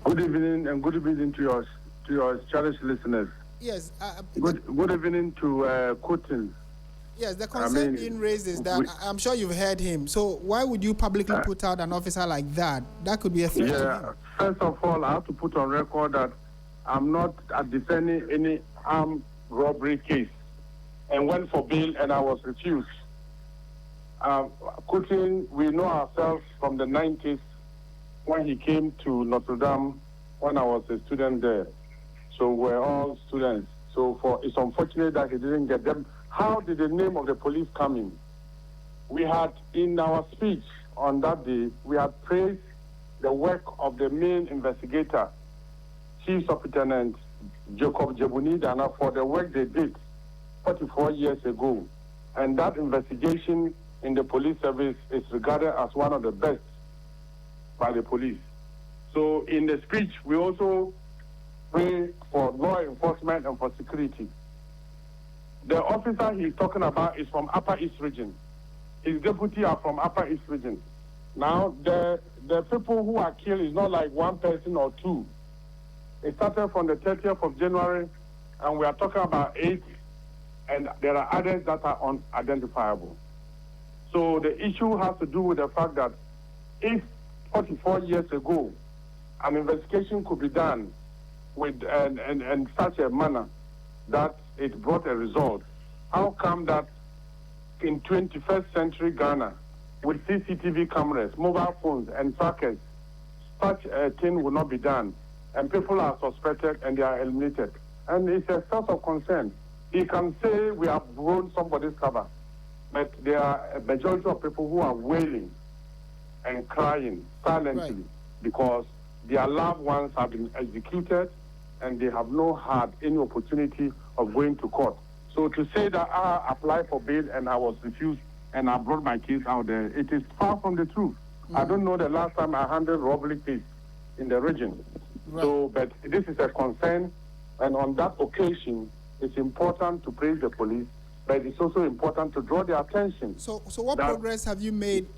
Good evening, and good evening to your cherished listeners. Yes. Good evening to Kutin. Yes, the concern being raised is that I'm sure you've heard him. So why would you publicly put out an officer like that? That could be a threat to him. First of all, I have to put on record that I'm not defending any armed robbery case and went for bail and I was refused. Kutin, we know ourselves from the 90s when he came to Notre Dame when I was a student there. So we're all students. So it's unfortunate that he didn't get them. How did the name of the police come in? We had, in our speech on that day, we had praised the work of the main investigator, Chief Superintendent Jacob Jebuni-Dana, for the work they did 44 years ago. And that investigation in the police service is regarded as one of the best by the police. So in the speech, we also pray for law enforcement and for security. The officer he's talking about is from Upper East Region. His deputy are from Upper East Region. Now, the people who are killed is not like one person or two. It started from the 30th of January, and we are talking about 8, and there are others that are unidentifiable. So the issue has to do with the fact that if 44 years ago, an investigation could be done with and such a manner that it brought a result, how come that in 21st century Ghana, with CCTV cameras, mobile phones, and trackers, such a thing will not be done, and people are suspected and they are eliminated? And it's a source of concern. He can say we have blown somebody's cover, but there are a majority of people who are wailing and crying silently because their loved ones have been executed and they have not had any opportunity of going to court. So to say that I applied for bail and I was refused and I brought my case out there, it is far from the truth. I don't know the last time I handled robbery case in the region. So, but this is a concern, and on that occasion, it's important to praise the police, but it's also important to draw their attention. So what progress have you made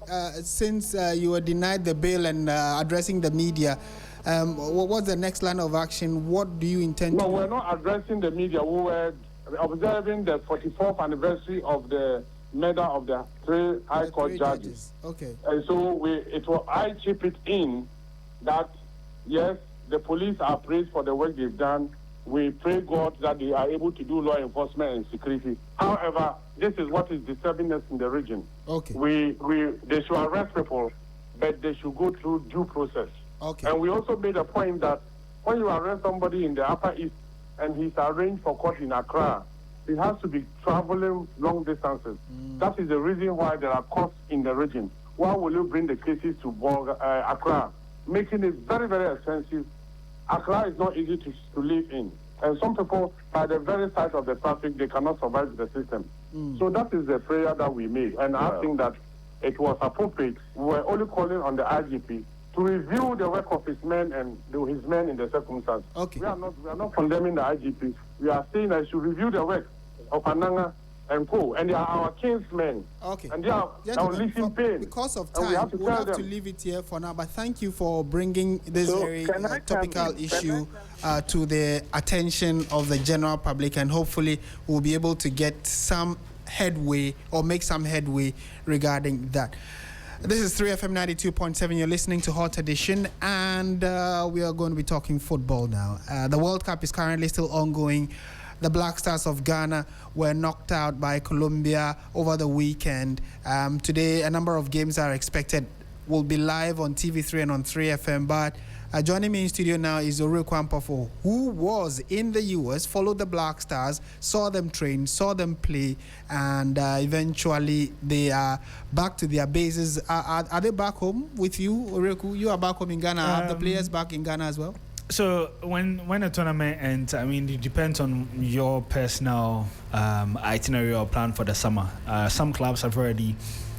since you were denied the bail and addressing the media? What's the next line of action? What do you intend to do? No, we're not addressing the media. We were observing the 44th anniversary of the murder of the 3 High Court judges. Okay. And so I chip it in that, yes, the police are praised for the work they've done. We pray God that they are able to do law enforcement and security. However, this is what is disturbing us in the region. Okay. They should arrest people, but they should go through due process. Okay. And we also made a point that when you arrest somebody in the Upper East and he's arranged for court in Accra, he has to be traveling long distances. That is the reason why there are courts in the region. Why will you bring the cases to Accra, making it very, very expensive? Accra is not easy to live in. And some people, by the very size of the traffic, they cannot survive the system. So that is the prayer that we made. And I think that it was appropriate. We were only calling on the IGP to review the work of his men and his men in the circumstance. Okay. We are not condemning the IGP. We are saying that he should review the work of Ananga and Co. And they are our kinsmen. Okay. And they are our living pain. Because of time, we'll have to leave it here for now. But thank you for bringing this very topical issue to the attention of the general public, and hopefully we'll be able to get some headway or make some headway regarding that. This is 3FM 92.7. You're listening to Hot Edition, and we are going to be talking football now. The World Cup is currently still ongoing. The Black Stars of Ghana were knocked out by Colombia over the weekend. Today, a number of games are expected. Will be live on TV3 and on 3FM. But joining me in studio now is Ore Kwampofo, who was in the US, followed the Black Stars, saw them train, saw them play, and eventually they are back to their bases. Are they back home with you, Oreku? You are back home in Ghana. Are the players back in Ghana as well? So when a tournament ends, I mean, it depends on your personal itinerary or plan for the summer. Some clubs have already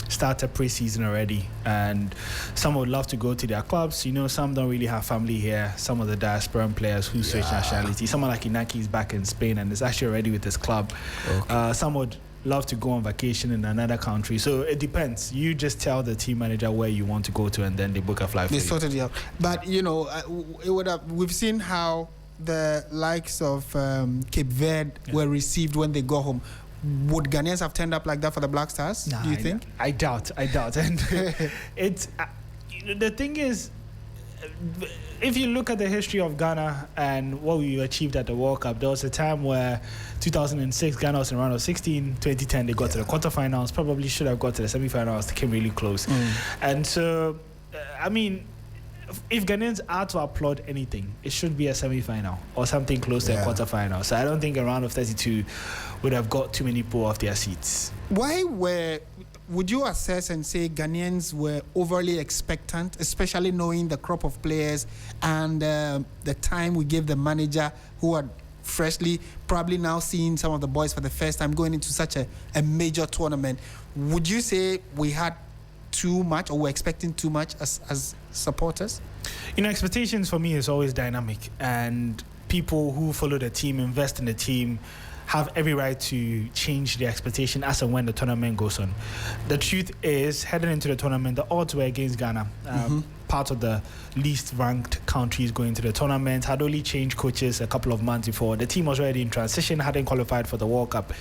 started pre-season already, and some would love to go to their clubs. You know, some don't really have family here. Some of the diasporan players who switch nationality. Someone like Inaki is back in Spain and is actually already with his club. Okay. Some would love to go on vacation in another country. So it depends. You just tell the team manager where you want to go to, and then they book a flight for you. They sorted it out. But you know, we've seen how the likes of Cape Verde were received when they go home. Would Ghanaians have turned up like that for the Black Stars? Nah, do you think? I doubt. And it's the thing is, if you look at the history of Ghana and what we achieved at the World Cup, there was a time where 2006 Ghana was in round of 16, 2010 they got to the quarterfinals, probably should have got to the semifinals, they came really close. And so, I mean, if Ghanaians are to applaud anything, it should be a semi-final or something close to a quarterfinal. So I don't think a round of 32 would have got too many people off their seats. Would you assess and say Ghanaians were overly expectant, especially knowing the crop of players and the time we gave the manager who had freshly probably now seeing some of the boys for the first time going into such a major tournament? Would you say we had too much or we're expecting too much as supporters? You know, expectations for me is always dynamic, and people who follow the team, invest in the team, have every right to change the expectation as and when the tournament goes on. The truth is, heading into the tournament, the odds were against Ghana. Part of the least ranked countries going to the tournament, had only changed coaches a couple of months before. The team was already in transition, hadn't qualified for the World Cup.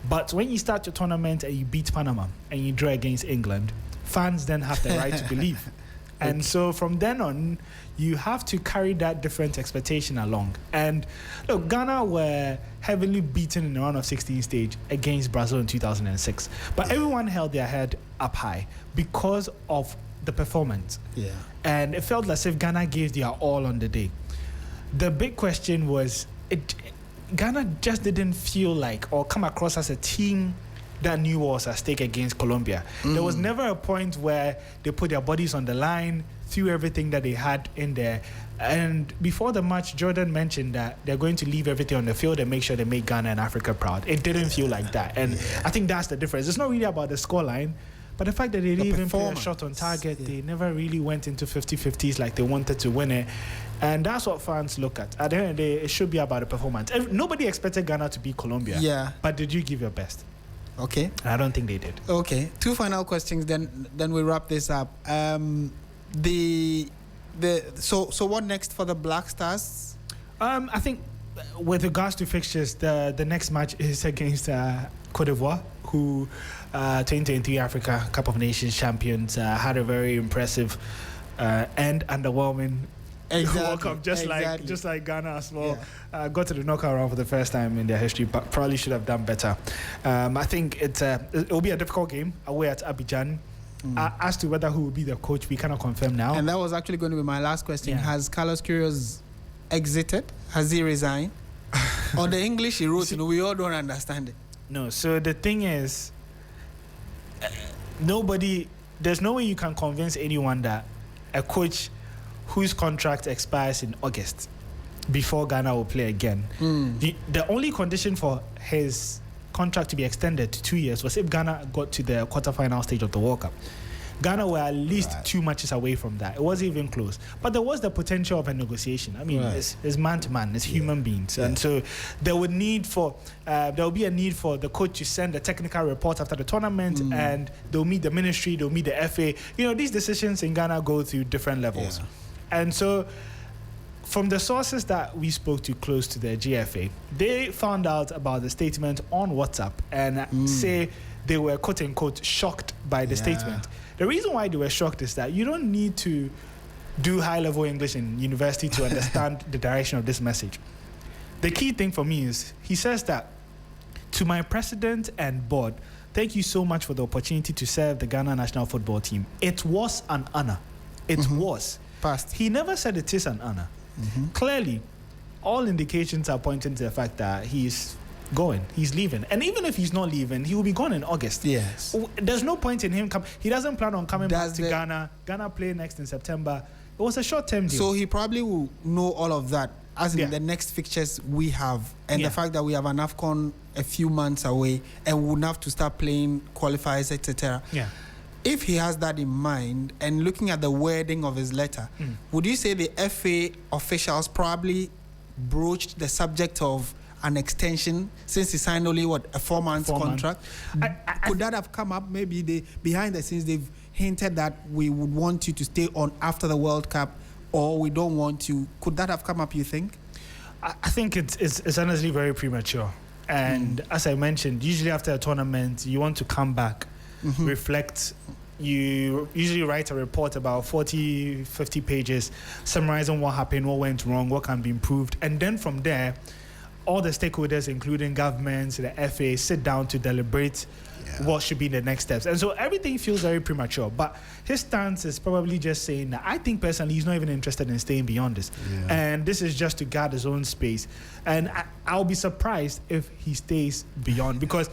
But when you start your tournament and you beat Panama and you draw against England, fans then have the right to believe. And so from then on, you have to carry that different expectation along. And look, Ghana were heavily beaten in the round of 16 stage against Brazil in 2006. But everyone held their head up high because of the performance. Yeah. And it felt as if Ghana gave their all on the day. The big question was, Ghana just didn't feel like or come across as a team that knew what was at stake against Colombia. There was never a point where they put their bodies on the line, threw everything that they had in there. And before the match, Jordan mentioned that they're going to leave everything on the field and make sure they make Ghana and Africa proud. It didn't feel like that. And I think that's the difference. It's not really about the scoreline, but the fact that they didn't even play a shot on target, they never really went into 50-50s like they wanted to win it. And that's what fans look at. At the end of the day, it should be about the performance. Nobody expected Ghana to beat Colombia. Yeah. But did you give your best? Okay. I don't think they did. Okay. Two final questions, then we wrap this up. So what next for the Black Stars? I think with regards to fixtures, the next match is against Cote d'Ivoire, who 2023 Africa Cup of Nations champions, had a very impressive and underwhelming World Cup, just like Ghana as well. Got to the knockout round for the first time in their history, but probably should have done better. I think it will be a difficult game away at Abidjan. As to whether who will be the coach, we cannot confirm now. And that was actually going to be my last question. Has Carlos Queiroz exited? Has he resigned? On the English he wrote, we all don't understand it. No, so the thing is, there's no way you can convince anyone that a coach whose contract expires in August before Ghana will play again. The only condition for his contract to be extended to 2 years was if Ghana got to the quarterfinal stage of the World Cup. Ghana were at least 2 matches away from that. It wasn't even close. But there was the potential of a negotiation. I mean, it's man to man, it's human beings. And so there will be a need for the coach to send a technical report after the tournament, and they'll meet the ministry, they'll meet the FA. You know, these decisions in Ghana go through different levels. And so from the sources that we spoke to close to the GFA, they found out about the statement on WhatsApp and say they were quote-unquote shocked by the statement. The reason why they were shocked is that you don't need to do high-level English in university to understand the direction of this message. The key thing for me is he says that, to my president and board, thank you so much for the opportunity to serve the Ghana national football team. It was an honor. It was. Past. He never said it is an honor. Clearly, all indications are pointing to the fact that he's going. He's leaving. And even if he's not leaving, he will be gone in August. Yes. There's no point in him he doesn't plan on coming back to Ghana. Ghana play next in September. was a short-term deal. So he probably will know all of that as in the next fixtures we have, and the fact that we have an AFCON a few months away and we'll have to start playing qualifiers, etc. Yeah. If he has that in mind and looking at the wording of his letter, would you say the FA officials probably broached the subject of an extension since he signed only a 4-month contract? Could that have come up? Maybe behind the scenes they've hinted that we would want you to stay on after the World Cup, or we don't want you. Could that have come up, you think? I think it's honestly very premature. And as I mentioned, usually after a tournament, you want to come back, reflect. You usually write a report about 40, 50 pages, summarizing what happened, what went wrong, what can be improved. And then from there, all the stakeholders, including governments, the FA, sit down to deliberate what should be the next steps. And so everything feels very premature. But his stance is probably just saying that I think personally he's not even interested in staying beyond this. Yeah. And this is just to guard his own space. And I'll be surprised if he stays beyond, because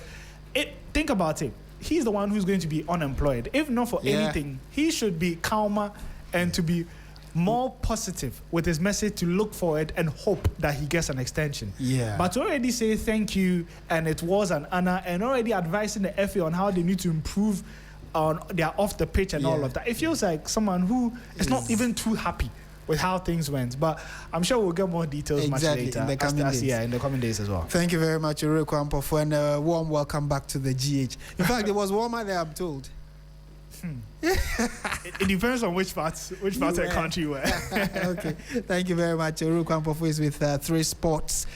think about it. He's the one who's going to be unemployed. If not for anything, he should be calmer and to be more positive with his message, to look forward and hope that he gets an extension. Yeah. But to already say thank you and it was an honor, and already advising the FA on how they need to improve on their off the pitch and all of that, it feels like someone who is not even too happy with how things went. But I'm sure we'll get more details much later in the coming days. Yeah, in the coming days as well. Thank you very much, Uru Kwampofo, and a warm welcome back to the GH. In fact, it was warmer there, I'm told. It depends on which parts of the country you were. Okay, thank you very much. Uru Kwampofo is with 3 Sports.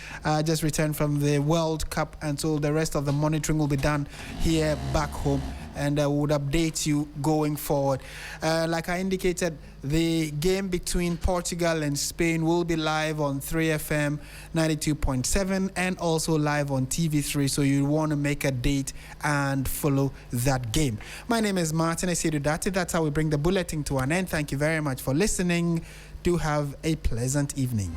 Just returned from the World Cup, and so the rest of the monitoring will be done here back home, and we would update you going forward. Like I indicated, the game between Portugal and Spain will be live on 3FM 92.7 and also live on TV3, so you want to make a date and follow that game. My name is Martin Asiedu-Dartey. That's how we bring the bulletin to an end. Thank you very much for listening. Do have a pleasant evening.